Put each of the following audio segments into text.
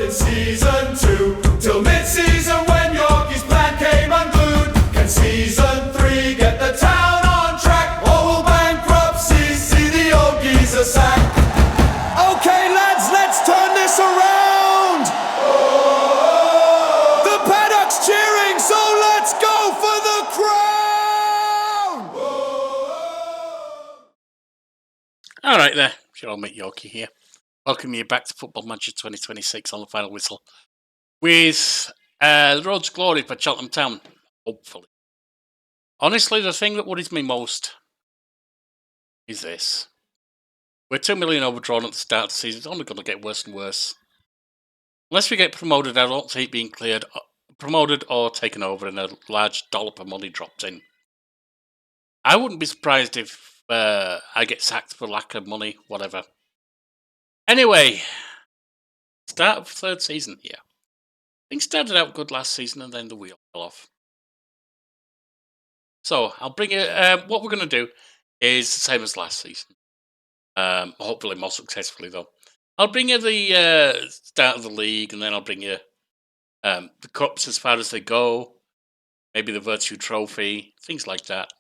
in season 2, till mid-season when Yorkie's plan came unglued. Can season 3 get the town on track, or will bankruptcy see the old geezer sack? Okay lads, let's turn this around! The paddock's cheering, so let's go for the crown! Alright there, your old mate Yorkie here. Welcome you back to Football Manager 2026 on the final whistle. With the road to glory for Cheltenham Town, hopefully. Honestly, the thing that worries me most is this. We're 2 million overdrawn at the start of the season. It's only going to get worse and worse. Unless we get promoted, I don't see it being cleared, promoted or taken over and a large dollop of money dropped in. I wouldn't be surprised if I get sacked for lack of money, whatever. Anyway, start of third season here. Things started out good last season and then the wheel fell off. So, I'll bring you, what we're going to do is the same as last season. Hopefully more successfully though. I'll bring you the start of the league and then I'll bring you the cups as far as they go. Maybe the Virtue Trophy, things like that.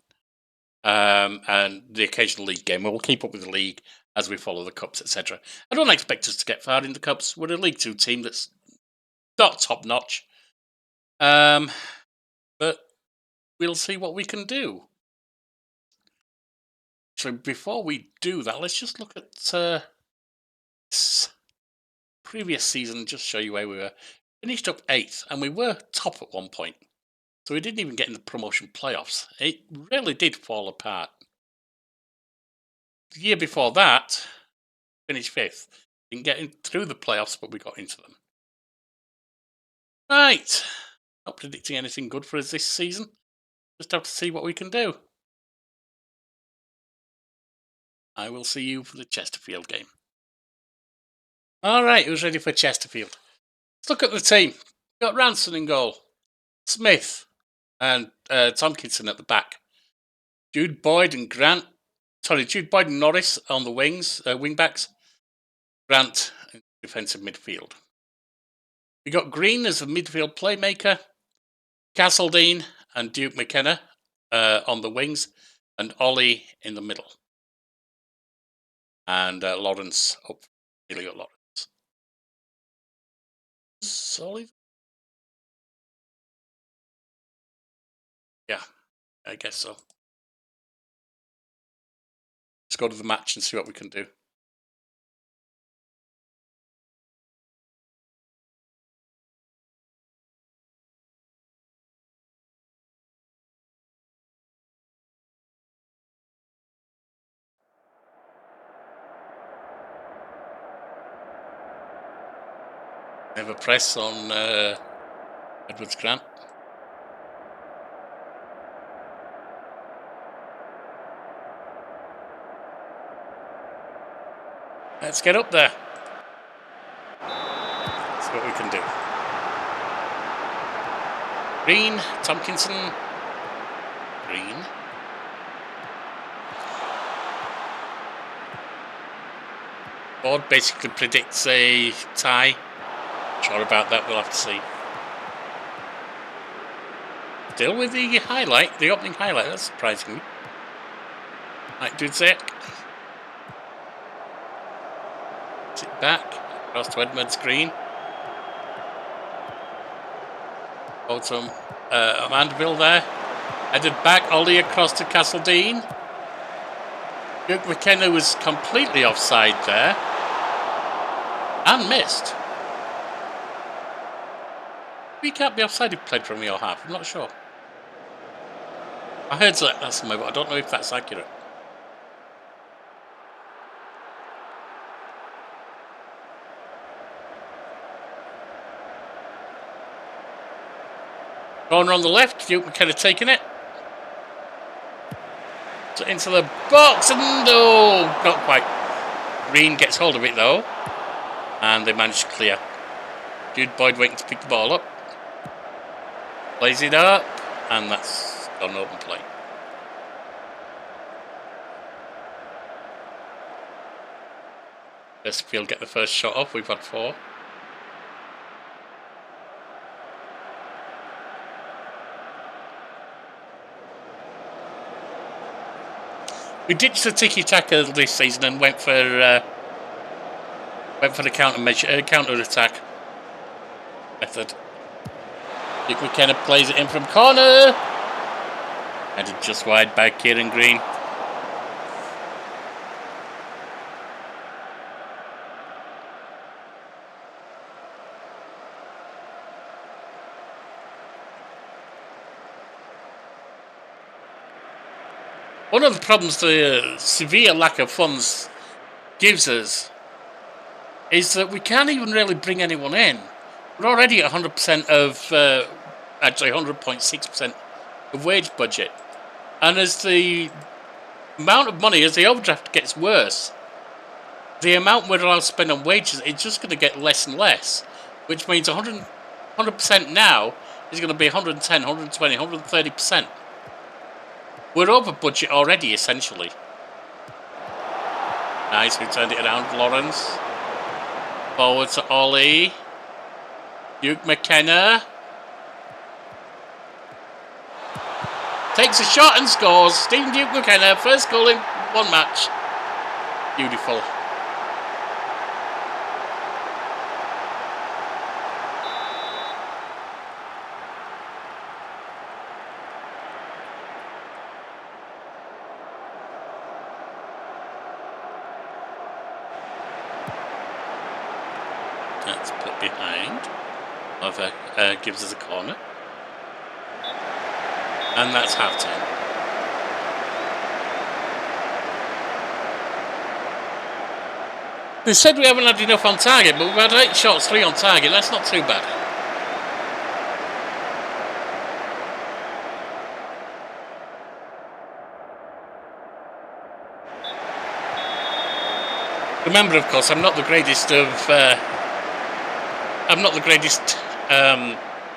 And the occasional league game. We'll keep up with the league as we follow the cups, etc. I don't expect us to get far in the cups. We're a League 2 team that's not top notch. But we'll see what we can do. So before we do that, let's just look at this previous season, just show you where we were. Finished up 8th, and we were top at one point. So we didn't even get in the promotion playoffs. It really did fall apart. The year before that, finished 5th. Didn't get in through the playoffs, but we got into them. Right. Not predicting anything good for us this season. Just have to see what we can do. I will see you for the Chesterfield game. Alright, who's ready for Chesterfield? Let's look at the team. We've got Ranson in goal. Smith and Tomkinson at the back. Jude Boyd and Norris on the wings, wing backs. Grant in defensive midfield. We got Green as a midfield playmaker. Castledine and Duke McKenna on the wings, and Ollie in the middle. And Lawrence up. Really got Lawrence. Solid. Yeah, I guess so. Let's go to the match and see what we can do. Never press on Edwards Grant. Let's get up there. See what we can do. Green, Tomkinson. Green. Board basically predicts a tie. Sure about that, we'll have to see. Still with the highlight, the opening highlight, that's surprising me. Right, Dudzek. Sit back, across to Edwards Green. Bottom, Mandeville there. Headed back, Ollie across to Castledine. Duke McKenna was completely offside there. And missed. We can't be offside if played from your half, I'm not sure. I heard that somewhere, but I don't know if that's accurate. Corner on the left, Duke McKenna taking it. So into the box, and no, not quite. Green gets hold of it though, and they manage to clear. Jude Boyd waiting to pick the ball up. Plays it up, and that's an open play. Chesterfield get the first shot off, we've had 4. We ditched the tiki-taka this season and went for the counter attack method. Luke McKenna plays it in from corner. Headed just wide by Kieran Green. One of the problems the severe lack of funds gives us is that we can't even really bring anyone in. We're already at 100% of, actually 100.6% of wage budget. And as the amount of money, as the overdraft gets worse, the amount we're allowed to spend on wages is just going to get less and less, which means 100% now is going to be 110, 120, 130%. We're over budget already, essentially. Nice, who turned it around? Lawrence. Forward to Ollie. Duke McKenna. Takes a shot and scores. Stephen Duke McKenna, first goal in one match. Beautiful. That's put behind. Over gives us a corner. And that's half time. They said we haven't had enough on target, but we've had 8 shots, 3 on target. That's not too bad. Remember, of course, I'm not the greatest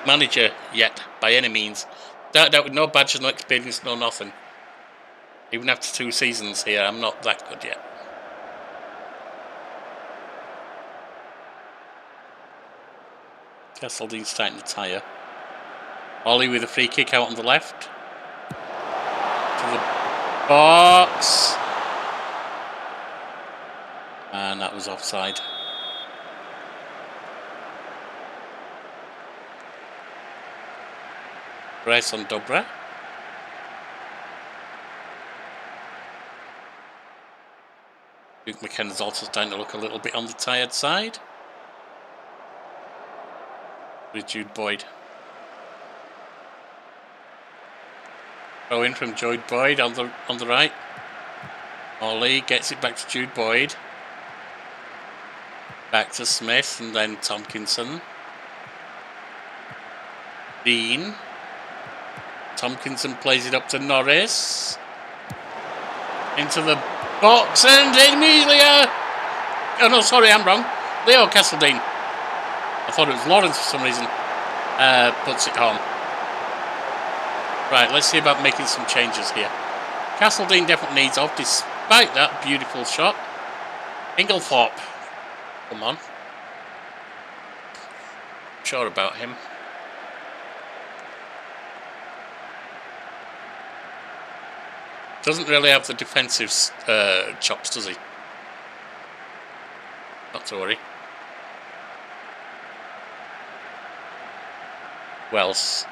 manager yet, by any means. Started out with no badges, no experience, no nothing. Even after 2 seasons here, I'm not that good yet. Castledean starting to tire. Ollie with a free kick out on the left. To the box. And that was offside. Press on Dobra. Luke McKenna's also starting to look a little bit on the tired side. With Jude Boyd. Throw in from Jude Boyd on the right. Ollie gets it back to Jude Boyd. Back to Smith and then Tompkinson. Dean. Tompkinson plays it up to Norris. Into the box and immediately... oh no, sorry, I'm wrong. Leo Castledean. I thought it was Lawrence for some reason. Puts it home. Right, let's see about making some changes here. Castledean definitely needs off despite that beautiful shot. Inglethorpe. Come on. Sure about him. Doesn't really have the defensive chops, does he? Not to worry. Wells.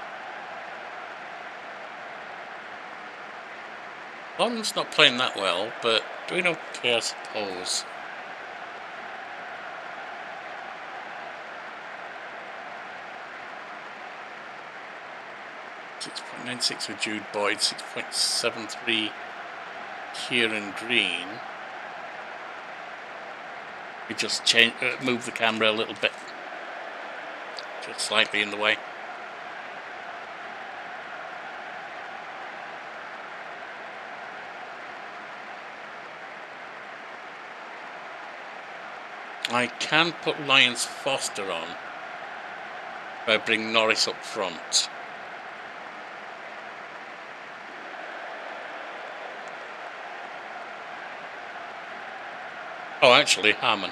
Lawrence not playing that well, but doing okay, I suppose. .96 with Jude Boyd, 6.73 Kieran Green. We just move the camera a little bit, just slightly in the way. I can put Lyons Foster on if I bring Norris up front. Oh, actually, Harmon.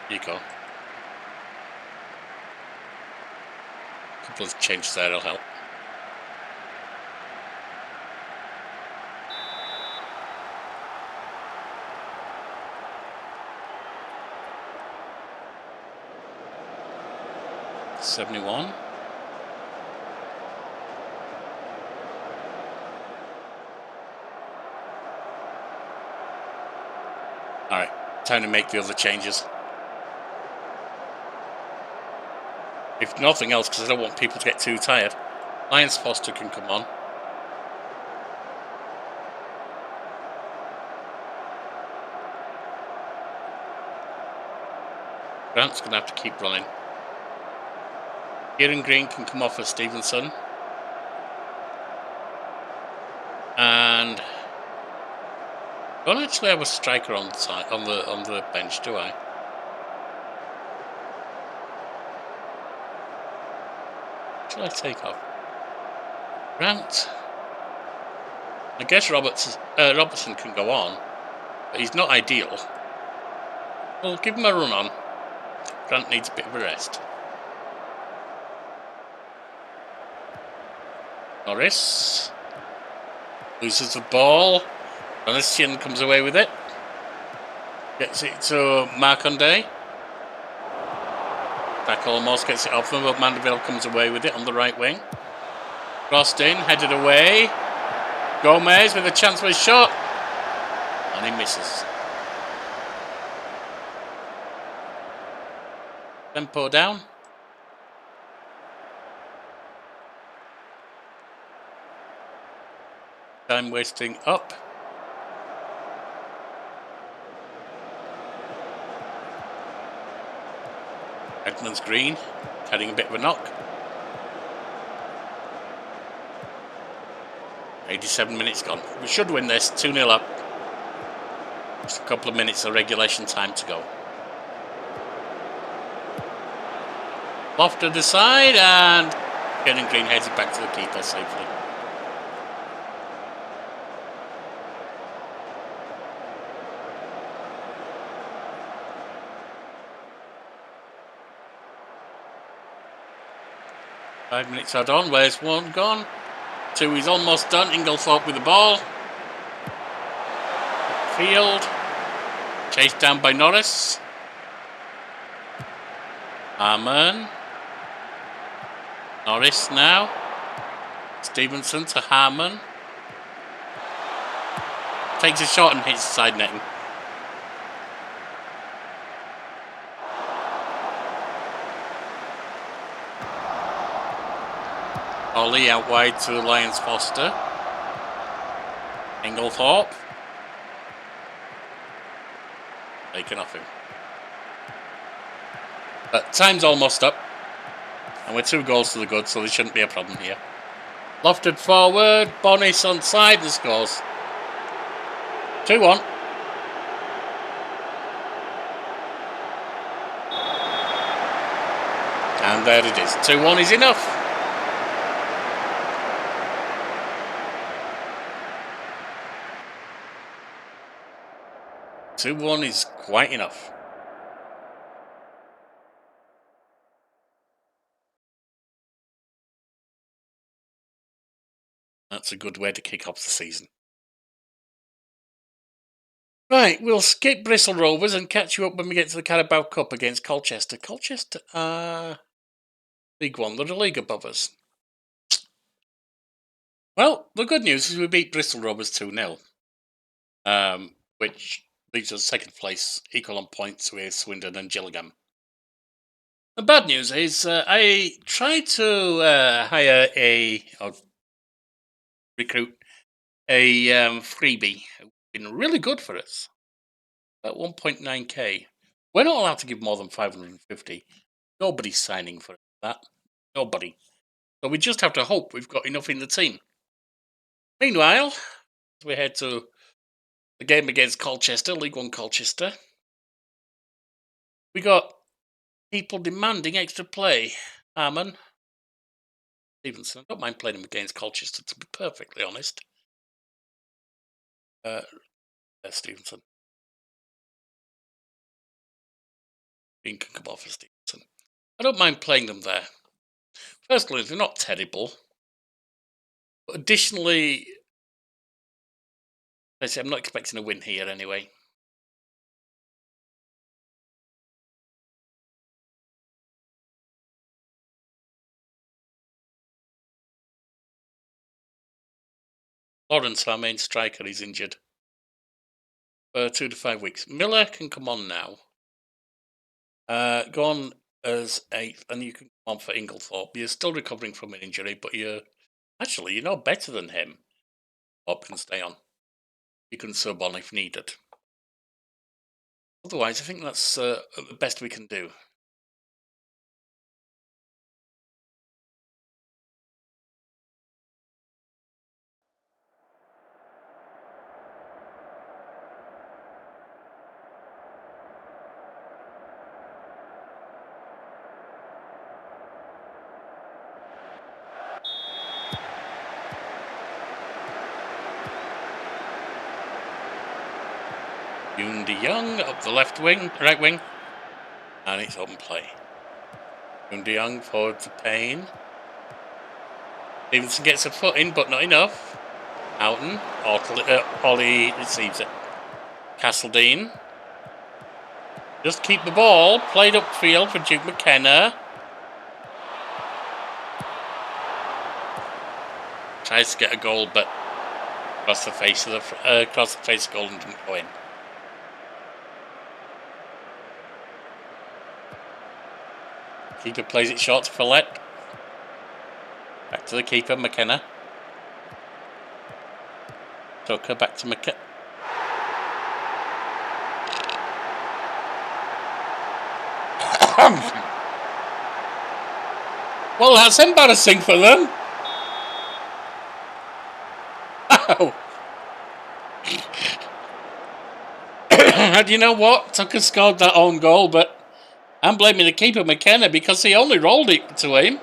Here you go. A couple of changes there will help. 71. Alright, time to make the other changes. If nothing else, because I don't want people to get too tired. Lions Foster can come on. Grant's going to have to keep running. Kieran Green can come off as Stevenson. And I don't actually have a striker on the bench, do I? Shall I take off? Grant. I guess Robertson can go on, but he's not ideal. Well, give him a run on. Grant needs a bit of a rest. Norris loses the ball. Vanessian comes away with it. Gets it to Marconde. Back almost gets it off him, but Mandeville comes away with it on the right wing. Crossed in, headed away. Gomez with a chance for a shot. And he misses. Tempo down. Time wasting up. Edmonds Green having a bit of a knock. 87 minutes gone. We should win this. 2-0 up. Just a couple of minutes of regulation time to go. Off to the side, and Kieran Green heads it back to the keeper safely. Five minutes are done. Where's one gone? Two is almost done. Inglethorpe with the ball. Field. Chased down by Norris. Harmon. Norris now. Stevenson to Harmon. Takes a shot and hits the side netting. Ollie out wide to Lions Foster. Inglethorpe. Taken off him. But time's almost up. And we're 2 goals to the good, so there shouldn't be a problem here. Lofted forward. Bonis on side and scores. 2-1. And there it is. 2-1 is enough. 2-1 is quite enough. That's a good way to kick off the season. Right, we'll skip Bristol Rovers and catch you up when we get to the Carabao Cup against Colchester. Colchester are League One. They're a league above us. Well, the good news is we beat Bristol Rovers 2-0, which leaves us second place, equal on points with Swindon and Gillingham. The bad news is I tried to recruit a freebie who's been really good for us at 1.9k. We're not allowed to give more than 550. Nobody's signing for that. Nobody. So we just have to hope we've got enough in the team. Meanwhile, as we head to the game against Colchester, League One Colchester, we got people demanding extra play. Harmon, Stevenson. I don't mind playing him against Colchester, to be perfectly honest. Stevenson. Green can come off for Stevenson. I don't mind playing them there. Firstly, they're not terrible. But additionally, I'm not expecting a win here anyway. Lawrence, our main striker, is injured for 2 to 5 weeks. Miller can come on now. Go on as 8th, and you can come on for Inglethorpe. You're still recovering from an injury, but you're better than him. Thorpe can stay on. You can sub on if needed. Otherwise, I think that's the best we can do. Yoon De-young up the right wing, and it's open play. Yoon De-young forward to Payne. Stevenson gets a foot in, but not enough. Houghton, Ollie receives it. Castledine. Just keep the ball. Played upfield for Duke McKenna. Tries to get a goal, but across the face of goal and didn't go in. Keeper plays it short to Follett. Back to the keeper, McKenna. Tucker back to McKenna. Well, that's embarrassing for them. Oh. And you know what? Tucker scored that own goal, but I'm blaming the keeper, McKenna, because he only rolled it to him.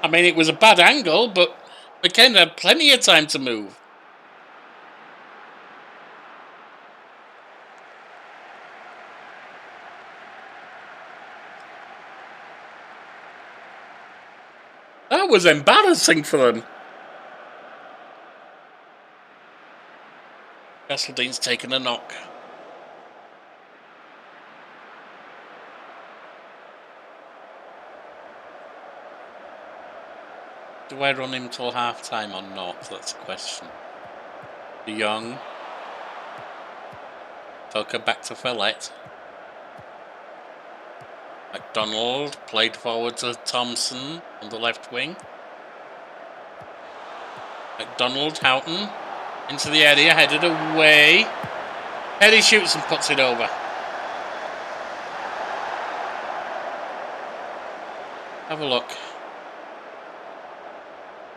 I mean, it was a bad angle, but McKenna had plenty of time to move. That was embarrassing for them. Castledean's taken a knock. Do I run him till half time or not? That's the question. De-young. Tucker back to Follett. McDonald played forward to Thompson on the left wing. McDonald, Houghton into the area, headed away. Eddie shoots and puts it over. Have a look.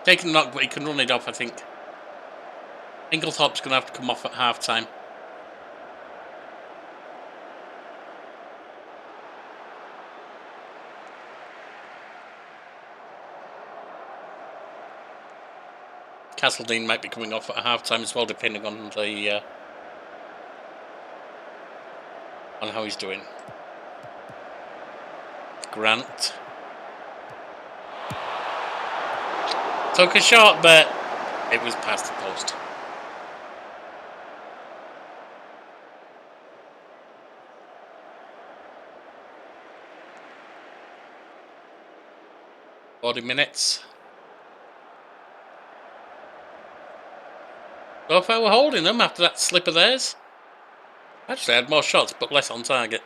Taking a knock, but he can run it off, I think. Inglethorpe's going to have to come off at half time. Castledine might be coming off at half time as well, depending on the on how he's doing. Grant took a shot, but it was past the post. $40 minutes. So if I were holding them after that slip of theirs, actually I had more shots, but less on target.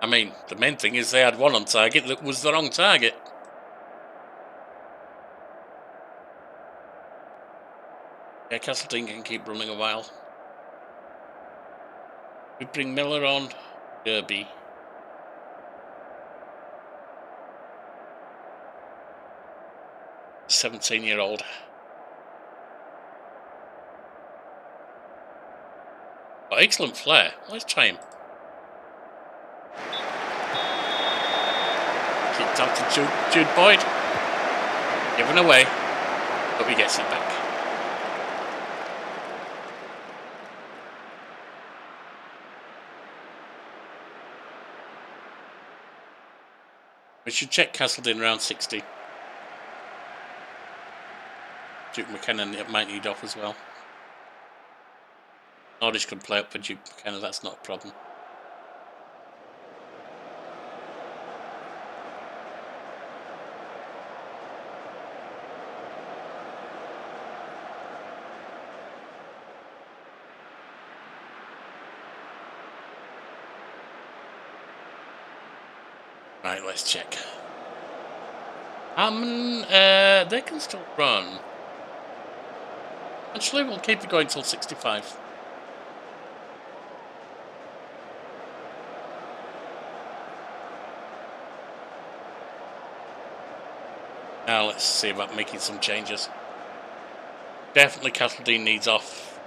I mean, the main thing is they had one on target that was the wrong target. Yeah, Castledine can keep running a while. We bring Miller on. Derby. $17-year-old. Oh, excellent flair. Let's try him. Kicked out to Jude Boyd. Given away. But he gets it back. We should check Castledine around 60. Duke McKenna might need off as well. Nordish can play up for Duke McKenna, that's not a problem. Right, let's check. They can still run. Actually, we'll keep it going till 65. Now let's see about making some changes. Definitely Castledine needs off.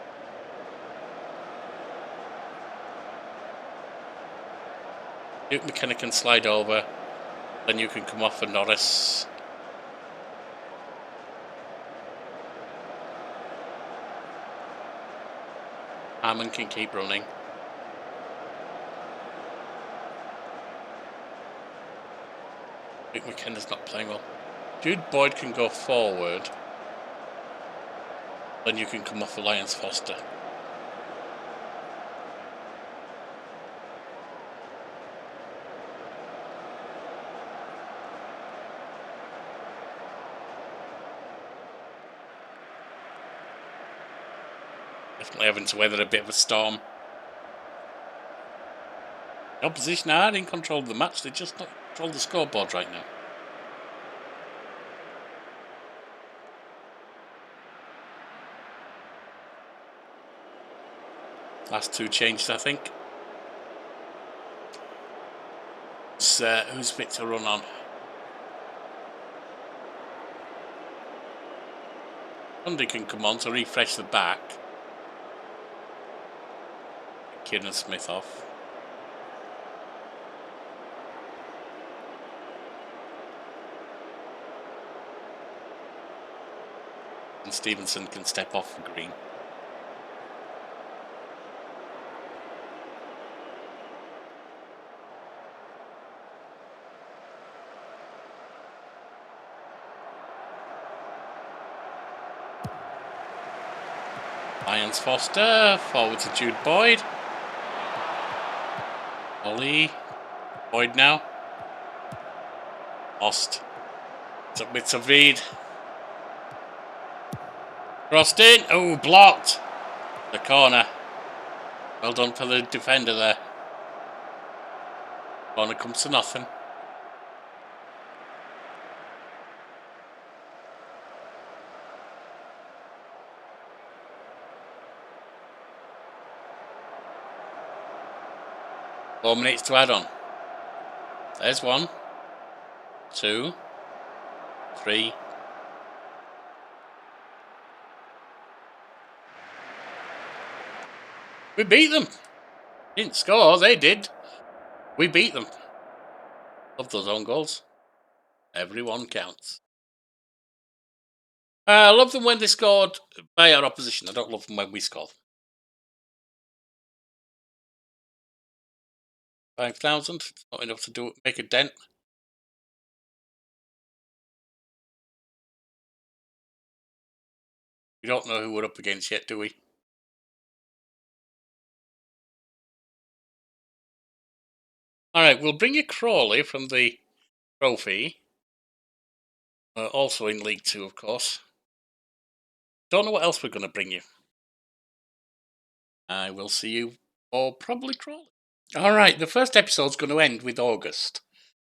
Duke McKenna can slide over. Then you can come off for Norris. Harmon can keep running. Duke McKenna's not playing well. Jude Boyd can go forward. Then you can come off for Lyons Foster. Definitely having to weather a bit of a storm. The opposition are in control of the match, they just not control the scoreboard right now. Last two changed, I think. Who's fit to run on? Sunday can come on to refresh the back. Kieran Smith off. And Stevenson can step off for Green. Lyons Foster, forward to Jude Boyd. Ollie. Boyd now. Lost. Submit to Reed. Crossed in. Oh, blocked. The corner. Well done for the defender there. Corner comes to nothing. Four minutes to add on. There's 1, 2, 3. We beat them. Didn't score, they did. We beat them. Love those own goals. Everyone counts. I love them when they scored by our opposition. I don't love them when we score. 5,000. Not enough to make a dent. We don't know who we're up against yet, do we? Alright, we'll bring you Crawley from the trophy. Also in League 2, of course. Don't know what else we're going to bring you. I will see you for probably Crawley. Alright, the first episode's going to end with August.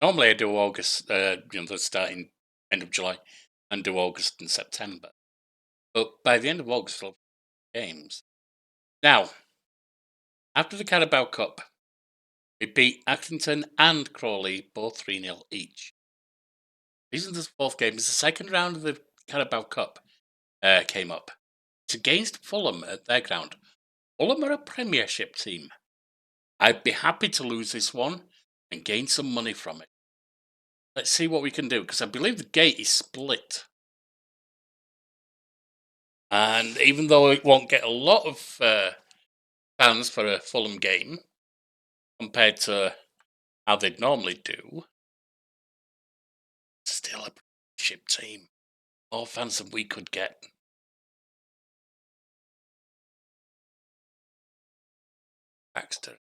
Normally I do August, the starting end of July, and do August and September. But by the end of August, we'll have games. Now, after the Carabao Cup, we beat Accrington and Crawley both 3-0 each. This is the fourth game. It's the second round of the Carabao Cup came up. It's against Fulham at their ground. Fulham are a Premiership team. I'd be happy to lose this one and gain some money from it. Let's see what we can do, because I believe the gate is split. And even though it won't get a lot of fans for a Fulham game, compared to how they'd normally do, it's still a Premiership team. More fans than we could get. Baxter.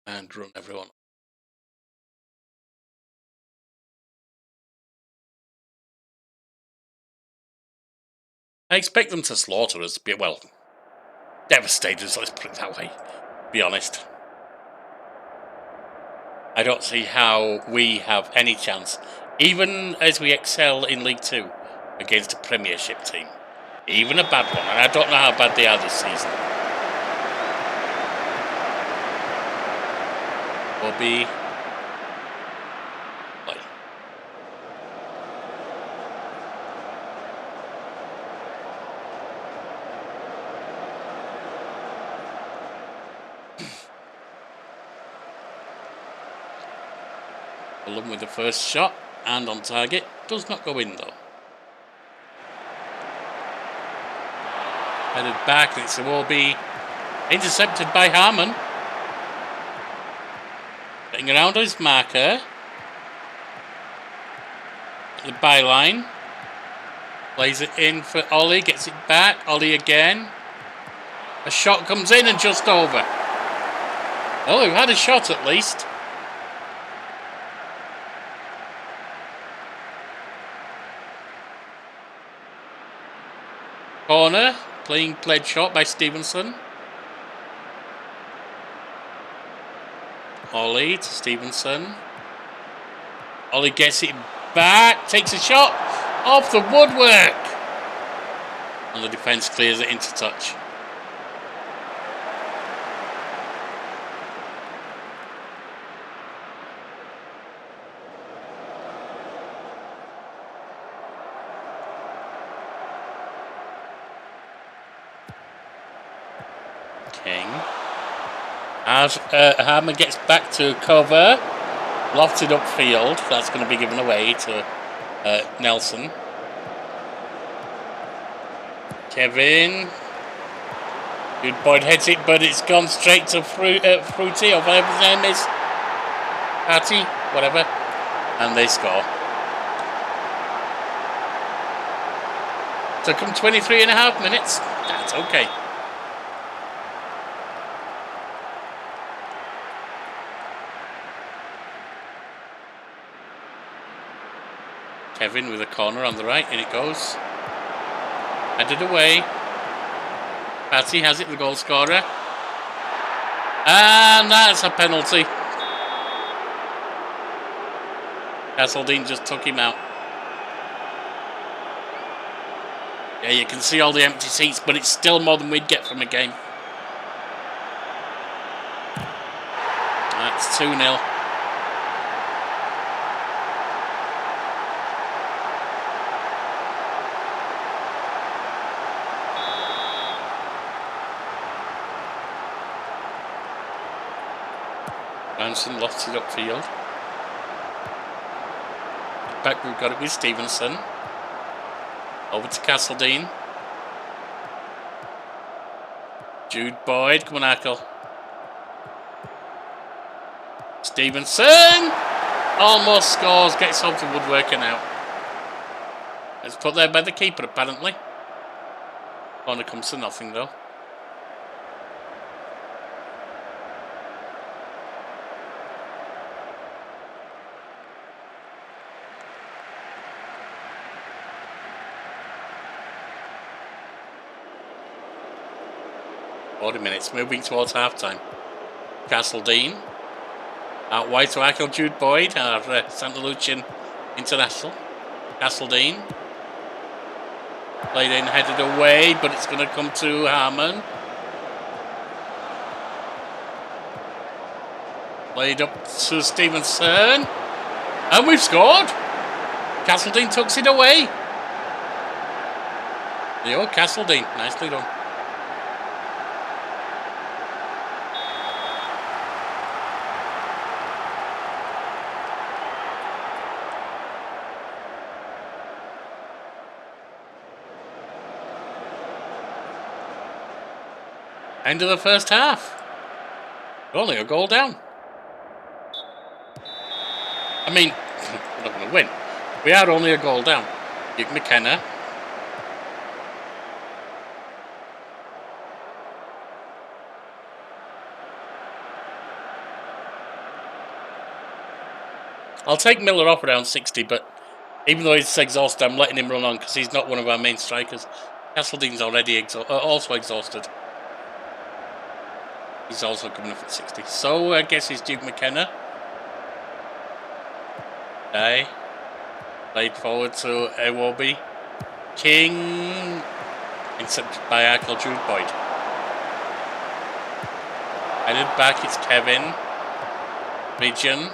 And run everyone. I expect them to slaughter us, well, devastate us, let's put it that way. be honest. I don't see how we have any chance, even as we excel in League 2, against a Premiership team. Even a bad one, and I don't know how bad they are this season. Will be play. Fulham with the first shot and on target. Does not go in though. Headed back, and it will be intercepted by Harmon. Getting around his marker. The byline. Plays it in for Ollie, gets it back. Ollie again. A shot comes in and just over. Oh, we've had a shot at least. Corner, played shot by Stevenson. Ollie to Stevenson. Ollie gets it back, takes a shot off the woodwork. And the defence clears it into touch. King. As Harmon gets back to cover, lofted upfield. That's going to be given away to Nelson. Kevin. Good boy heads it, but it's gone straight to Fruity, or whatever his name is. Patty, whatever. And they score. Took them 23.5 minutes. That's okay. Kevin with a corner on the right, and it goes. Headed away. Patty has it, the goal scorer. And that's a penalty. Castledine just took him out. Yeah, you can see all the empty seats, but it's still more than we'd get from a game. That's 2-0. Branson lost it upfield. Back, we've got it with Stevenson. Over to Castledine. Jude Boyd, come on, Ackle. Stevenson! Almost scores, gets off the woodwork and out. It's put there by the keeper, apparently. Corner comes to nothing, though. Minutes, moving towards half-time. Castledine. Out wide to Ackle, Jude Boyd, our Santa Lucian international. Castledine. Played in, headed away, but it's going to come to Harmon. Played up to Stevenson. And we've scored! Castledine tucks it away. The old Castledine, nicely done. End of the first half. We're only a goal down. I mean, we're not going to win. We are only a goal down. Hugh McKenna. I'll take Miller off around 60, but even though he's exhausted, I'm letting him run on because he's not one of our main strikers. Castledine's already also exhausted. He's also coming up at 60. So I guess it's Duke McKenna. Okay. Played forward to Iwobi. King. Intercepted by Michael Jude Boyd. Headed back, it's Kevin. Region.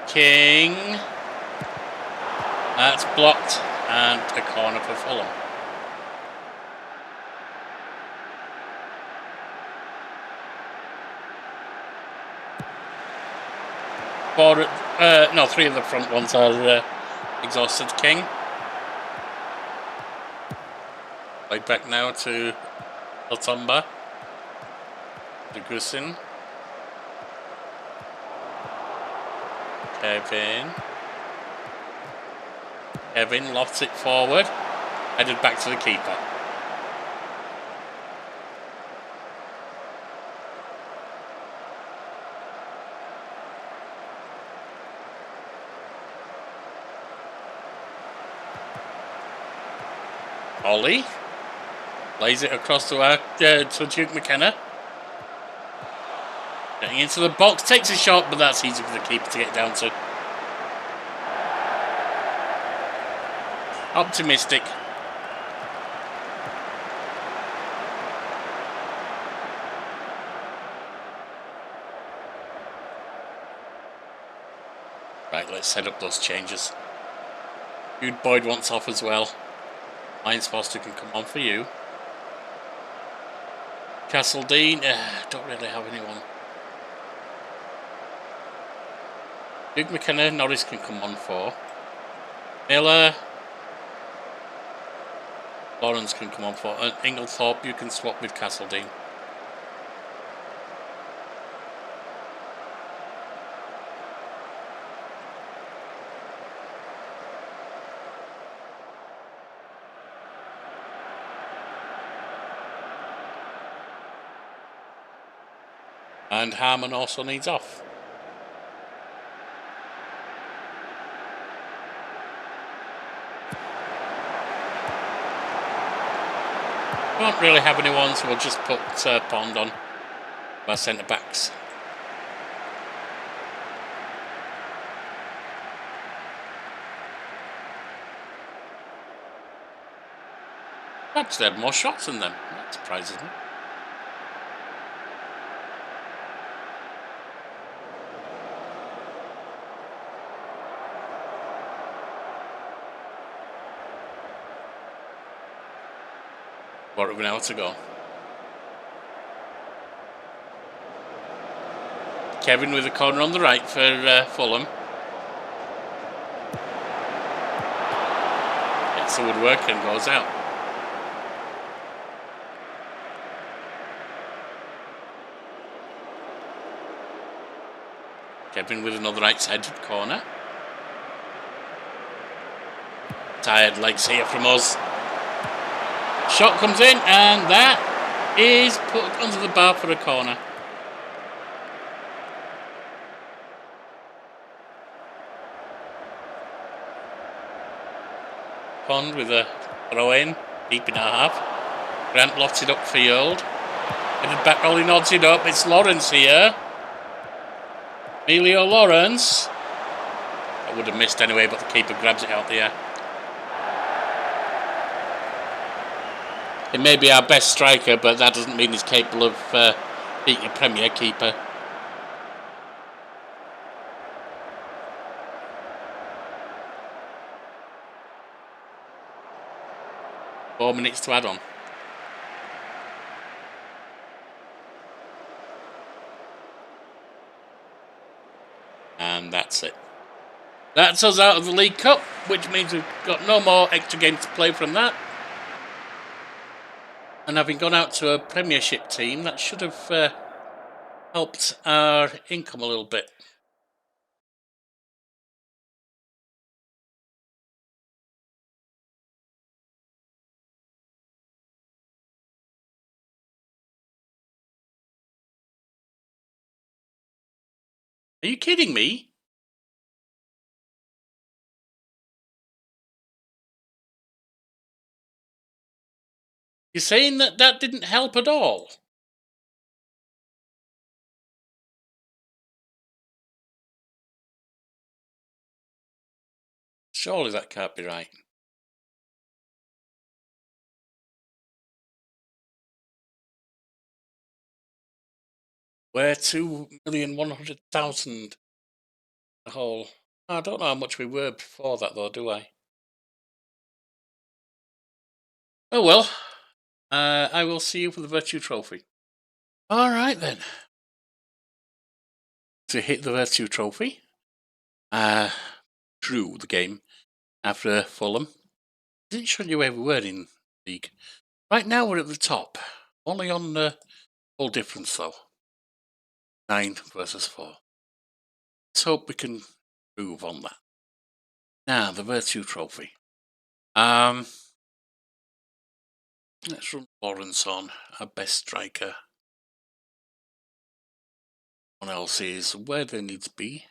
King. That's blocked. And a corner for Fulham. Three of the front ones are exhausted. King. Played back now to Latomba. Degusin. Kevin lofts it forward. Headed back to the keeper. Ollie lays it across to Duke McKenna. Getting into the box, takes a shot, but that's easy for the keeper to get down to. Optimistic. Right, let's set up those changes. Jude Boyd wants off as well. Lions Foster can come on for you. Castledine, don't really have anyone. Duke McKenna, Norris can come on for. Miller, Lawrence can come on for. And Inglethorpe, you can swap with Castledine. And Harmon also needs off. Don't really have anyone, so we'll just put Pond on our centre backs. Perhaps they had more shots than them. That surprises me. Quarter of an hour to go. Kevin with a corner on the right for Fulham. Gets the woodwork and goes out. Kevin with another right-sided corner. Tired legs here from us. Shot comes in, and that is put onto the bar for a corner. Pond with a throw in, deep in our half. Grant lofts it up field. Headed back, Ollie nods it up. It's Lawrence here. Emilio Lawrence. I would have missed anyway, but the keeper grabs it out the air. It may be our best striker, but that doesn't mean he's capable of being a Premier keeper. Four minutes to add on. And that's it. That's us out of the League Cup, which means we've got no more extra games to play from that. And having gone out to a Premiership team, that should have helped our income a little bit. Are you kidding me? You're saying that that didn't help at all? Surely that can't be right. We're 2,100,000 the whole. I don't know how much we were before that though, do I? Oh well. I will see you for the Virtue Trophy. Alright then. To hit the Virtue Trophy. Drew the game after Fulham. Didn't show you where we were in the league. Right now we're at the top. Only on goal difference though. 9 versus 4. Let's hope we can improve on that. Now the Virtue Trophy. Let's run Lawrence on, our best striker. One else is where they need to be.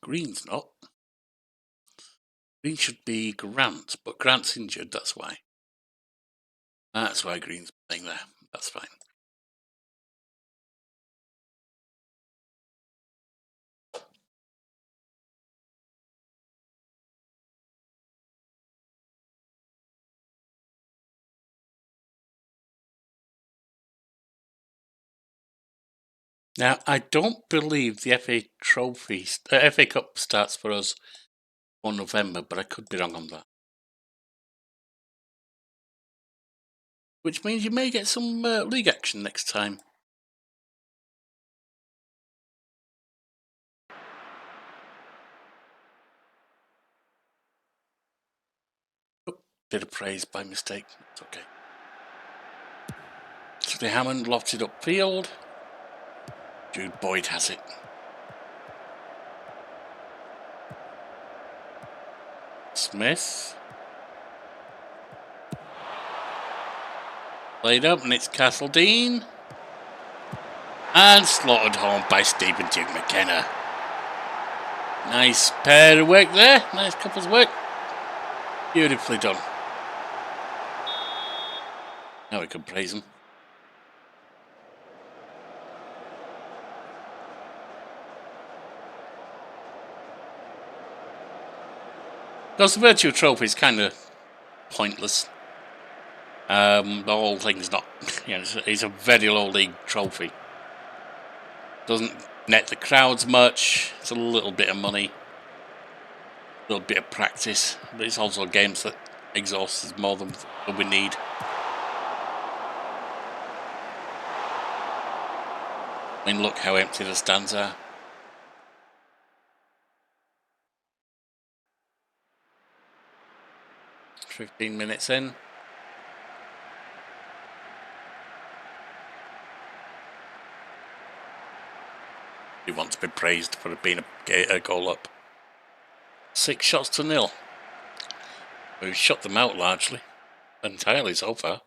Green's not. Green should be Grant, but Grant's injured, that's why. That's why Green's playing there. That's fine. Now, I don't believe the FA Trophy, FA Cup starts for us on November, but I could be wrong on that. Which means you may get some league action next time. Oh, bit of praise by mistake. It's okay. So Hammond lofted upfield. Jude Boyd has it. Smith. Played up, and it's Castledine. And slaughtered home by Stephen Duke McKenna. Nice pair of work there. Nice couple's work. Beautifully done. Now we can praise him. Because the Virtue Trophy is kind of pointless. The whole thing's not, it's a very low league trophy. Doesn't net the crowds much. It's a little bit of money, a little bit of practice, but it's also games that exhaust us more than we need. I mean, look how empty the stands are. "15 minutes in. We want to be praised for being a goal up. 6 shots to 0. We've shut them out largely, entirely so far.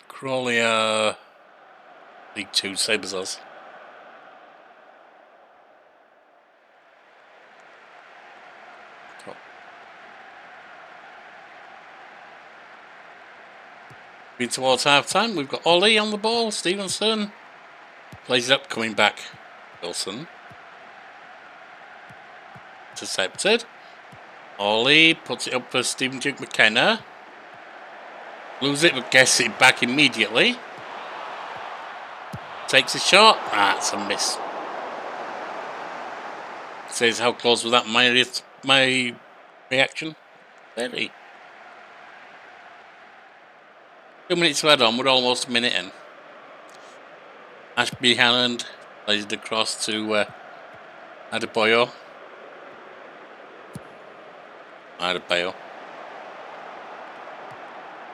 Crawley League 2, same as us. Been towards half time. We've got Ollie on the ball. Stevenson plays it up, coming back. Wilson intercepted. Ollie puts it up for Stephen Duke McKenna. Lose it, but gets it back immediately. Takes a shot. That's a miss. Says how close was that? My reaction. Very. 2 minutes to add on. We're almost a minute in. Ashby Hanland plays it across to Adebayo.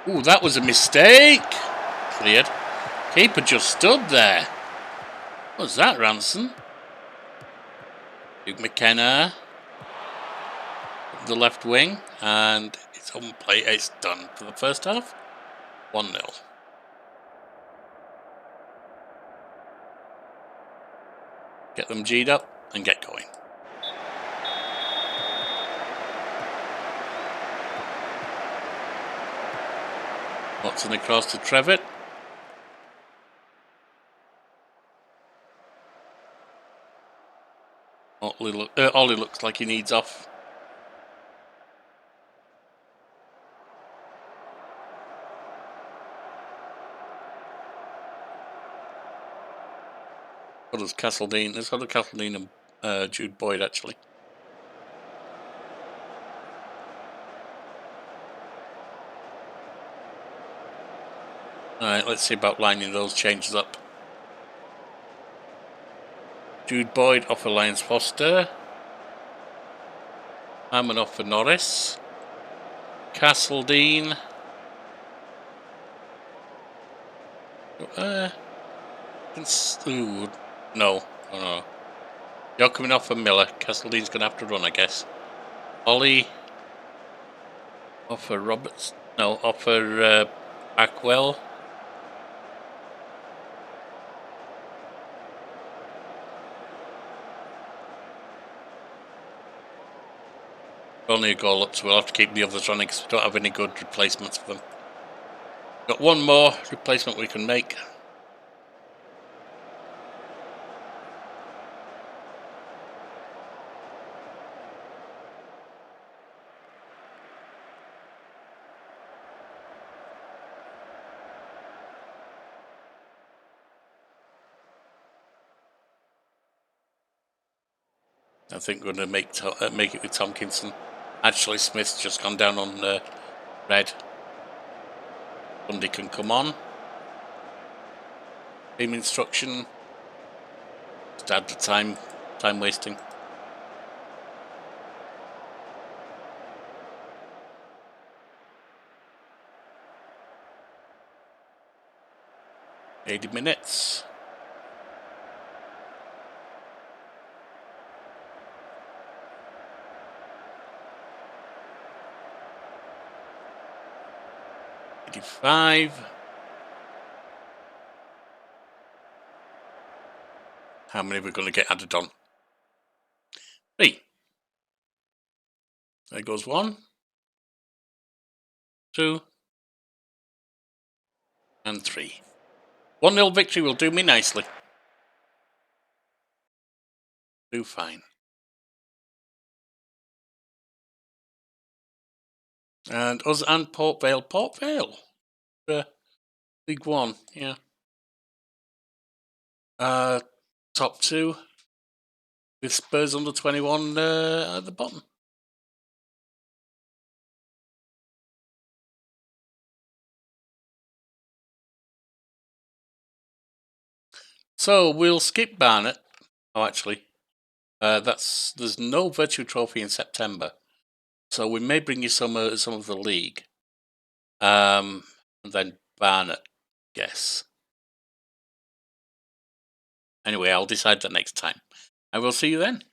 Ooh, that was a mistake. Cleared. Keeper just stood there. What was that, Ranson? Duke McKenna. The left wing. And it's on play. It's done for the first half. 1-0. Get them G'd up and get going. Watson across to Trevitt. Ollie looks like he needs off. So does Castledine. There's other Castledine and Jude Boyd actually. Alright, let's see about lining those changes up. Jude Boyd off for Lyons Foster. Hammond off for Norris. Castledine. Ooh, no. Oh, no. You're coming off for Miller. Castledine's going to have to run, I guess. Ollie. Off for Roberts. No, off for Backwell. Only a goal up, so we'll have to keep the others running because we don't have any good replacements for them. Got one more replacement we can make. I think we're going to make it with Tomkinson. Actually, Smith's just gone down on red. Bundy can come on. Team instruction. Just add the time wasting. $80 minutes. $85. How many are we going to get added on? 3. There goes 1, 2, and 3. 1-0 victory will do me nicely. Do fine. And us and Port Vale. Port Vale. League 1, yeah. Top 2. With Spurs under 21 at the bottom. So we'll skip Barnet. Oh, actually, there's no Virtue Trophy in September, so we may bring you some of the league, and then Barnet. Yes. Anyway, I'll decide that next time. I will see you then.